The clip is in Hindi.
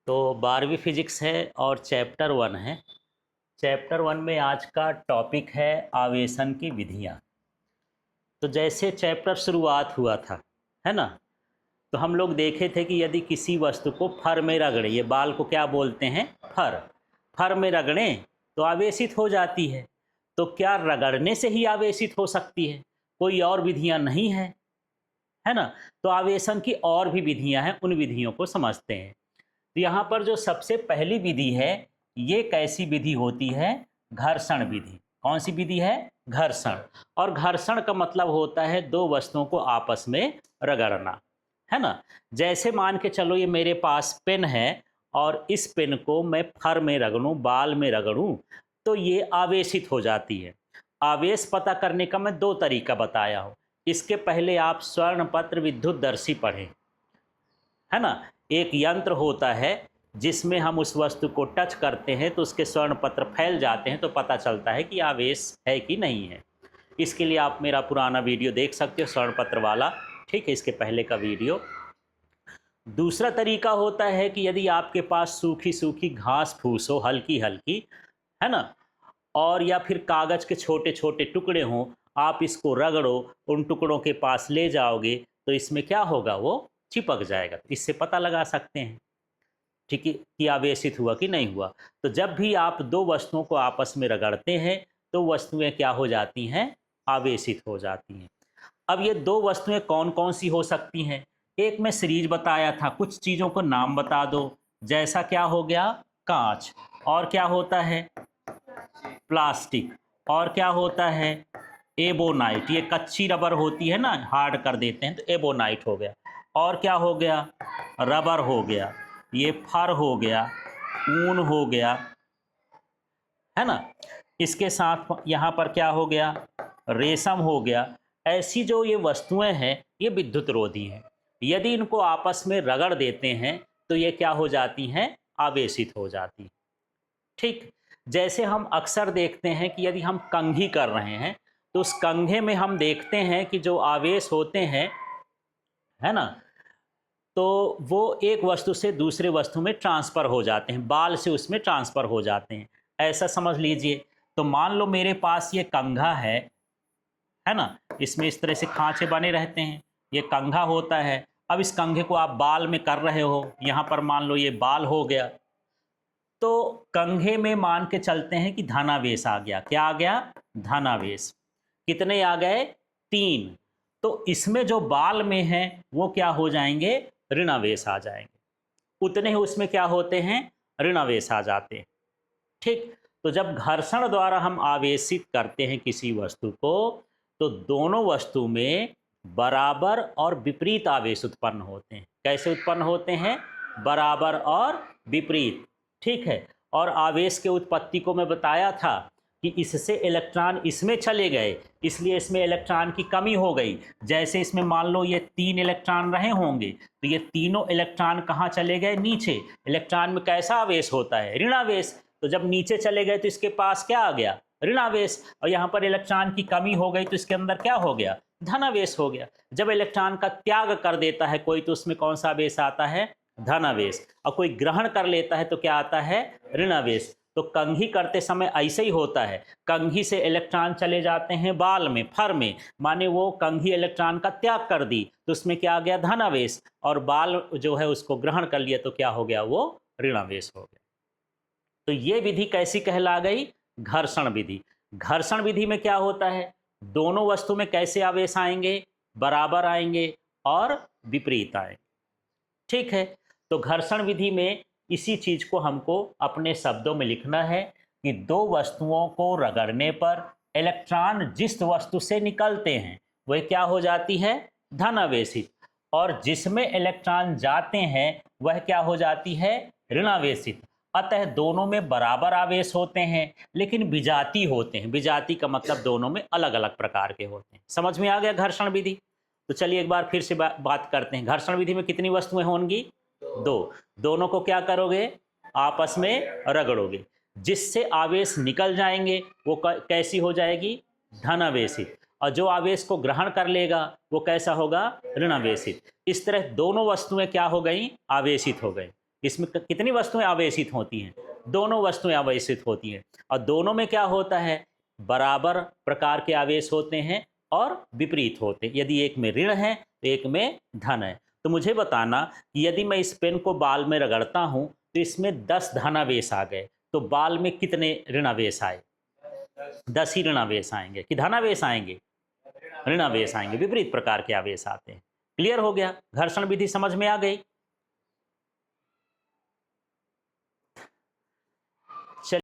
तो 12वीं फिजिक्स है और चैप्टर 1 है। चैप्टर 1 में आज का टॉपिक है आवेशन की विधियाँ। तो जैसे चैप्टर शुरुआत हुआ था, है ना, तो हम लोग देखे थे कि यदि किसी वस्तु को फर में रगड़े, ये बाल को क्या बोलते हैं, फर, फर में रगड़ें तो आवेशित हो जाती है। तो क्या रगड़ने से ही आवेशित हो सकती है? कोई और विधियाँ नहीं है, है ना। तो आवेशन की और भी विधियाँ हैं, उन विधियों को समझते हैं। तो यहाँ पर जो सबसे पहली विधि है, ये कैसी विधि होती है? घर्षण विधि। कौन सी विधि है? घर्षण। और घर्षण का मतलब होता है दो वस्तुओं को आपस में रगड़ना, है ना। जैसे मान के चलो ये मेरे पास पेन है और इस पेन को मैं फर में रगड़ूं, बाल में रगड़ूं, तो ये आवेशित हो जाती है। आवेश पता करने का मैं दो तरीका बताया हूँ। इसके पहले आप स्वर्णपत्र विद्युतदर्शी पढ़ें, है ना। एक यंत्र होता है जिसमें हम उस वस्तु को टच करते हैं तो उसके स्वर्ण पत्र फैल जाते हैं, तो पता चलता है कि आवेश है कि नहीं है। इसके लिए आप मेरा पुराना वीडियो देख सकते हो, स्वर्ण पत्र वाला, ठीक है, इसके पहले का वीडियो। दूसरा तरीका होता है कि यदि आपके पास सूखी सूखी घास फूस हो, हल्की हल्की, है ना, और या फिर कागज के छोटे छोटे टुकड़े हों, आप इसको रगड़ो, उन टुकड़ों के पास ले जाओगे तो इसमें क्या होगा, वो चिपक जाएगा। इससे पता लगा सकते हैं, ठीक है, कि आवेशित हुआ कि नहीं हुआ। तो जब भी आप दो वस्तुओं को आपस में रगड़ते हैं तो वस्तुएं क्या हो जाती हैं? आवेशित हो जाती हैं। अब ये दो वस्तुएं कौन कौन सी हो सकती हैं? एक मैं सीरीज बताया था, कुछ चीज़ों को नाम बता दो। जैसा क्या हो गया? कांच। और क्या होता है? प्लास्टिक। और क्या होता है? एबोनाइट। ये कच्ची रबर होती है ना, हार्ड कर देते हैं तो एबोनाइट हो गया। और क्या हो गया? रबर हो गया। ये फर हो गया, ऊन हो गया, है ना। इसके साथ यहाँ पर क्या हो गया? रेशम हो गया। ऐसी जो ये वस्तुएं हैं ये विद्युत रोधी हैं। यदि इनको आपस में रगड़ देते हैं तो ये क्या हो जाती हैं? आवेशित हो जाती हैं। ठीक। जैसे हम अक्सर देखते हैं कि यदि हम कंघी कर रहे हैं तो उस कंघे में हम देखते हैं कि जो आवेश होते हैं, है ना, तो वो एक वस्तु से दूसरे वस्तु में ट्रांसफ़र हो जाते हैं, बाल से उसमें ट्रांसफ़र हो जाते हैं। ऐसा समझ लीजिए। तो मान लो मेरे पास ये कंघा है ना, इसमें इस तरह से खांचे बने रहते हैं, ये कंघा होता है। अब इस कंघे को आप बाल में कर रहे हो, यहाँ पर मान लो ये बाल हो गया, तो कंघे में मान के चलते हैं कि धनावेश आ गया। क्या आ गया? धनावेश। कितने आ गए? 3। तो इसमें जो बाल में है वो क्या हो जाएंगे? ऋणावेश आ जाएंगे। उतने ही उसमें क्या होते हैं? ऋणावेश आ जाते हैं। ठीक। तो जब घर्षण द्वारा हम आवेशित करते हैं किसी वस्तु को, तो दोनों वस्तु में बराबर और विपरीत आवेश उत्पन्न होते हैं। कैसे उत्पन्न होते हैं? बराबर और विपरीत। ठीक है। और आवेश के उत्पत्ति को मैं बताया था कि इससे इलेक्ट्रॉन इसमें चले गए, इसलिए इसमें इलेक्ट्रॉन की कमी हो गई। जैसे इसमें मान लो ये 3 इलेक्ट्रॉन रहे होंगे, तो ये तीनों इलेक्ट्रॉन कहाँ चले गए? नीचे। इलेक्ट्रॉन में कैसा आवेश होता है? ऋणावेश। तो जब नीचे चले गए तो इसके पास क्या आ गया? ऋणावेश। और यहाँ पर इलेक्ट्रॉन की कमी हो गई तो इसके अंदर क्या हो गया? धनावेश हो गया। जब इलेक्ट्रॉन का त्याग कर देता है कोई, तो उसमें कौन सा आवेश आता है? धनावेश। और कोई ग्रहण कर लेता है तो क्या आता है? ऋणावेश। तो कंघी करते समय ऐसे ही होता है। कंघी से इलेक्ट्रॉन चले जाते हैं बाल में, फर में, माने वो कंघी इलेक्ट्रॉन का त्याग कर दी तो उसमें क्या आ गया? धनावेश। और बाल जो है उसको ग्रहण कर लिया तो क्या हो गया? वो ऋणावेश हो गया। तो ये विधि कैसी कहला गई? घर्षण विधि। घर्षण विधि में क्या होता है? दोनों वस्तु में कैसे आवेश आएंगे? बराबर आएंगे और विपरीत आएंगे। ठीक है। तो घर्षण विधि में इसी चीज को हमको अपने शब्दों में लिखना है कि दो वस्तुओं को रगड़ने पर इलेक्ट्रॉन जिस वस्तु से निकलते हैं वह क्या हो जाती है? धनावेशित। और जिसमें इलेक्ट्रॉन जाते हैं वह क्या हो जाती है? ऋणावेशित। अतः दोनों में बराबर आवेश होते हैं लेकिन विजाती होते हैं। विजाती का मतलब दोनों में अलग अलग प्रकार के होते हैं। समझ में आ गया घर्षण विधि? तो चलिए एक बार फिर से बात करते हैं। घर्षण विधि में कितनी वस्तुएं होंगी? दो। दोनों को क्या करोगे? आपस में रगड़ोगे। जिससे आवेश निकल जाएंगे वो कैसी हो जाएगी? धनावेशित। और जो आवेश को ग्रहण कर लेगा वो कैसा होगा? ऋणावेशित। इस तरह दोनों वस्तुएं क्या हो गई? आवेशित हो गई। इसमें कितनी वस्तुएं आवेशित होती हैं? दोनों वस्तुएं आवेशित होती हैं। और दोनों में क्या होता है? बराबर प्रकार के आवेश होते हैं और विपरीत होते हैं। यदि एक में ऋण है तो एक में धन है। तो मुझे बताना कि यदि मैं इस पेन को बाल में रगड़ता हूं तो इसमें 10 धनावेश आ गए, तो बाल में कितने ऋणावेश आए? 10 ही ऋणावेश आएंगे कि धनावेश आएंगे? ऋणावेश आएंगे, विपरीत प्रकार के आवेश आते हैं। क्लियर हो गया? घर्षण विधि समझ में आ गई?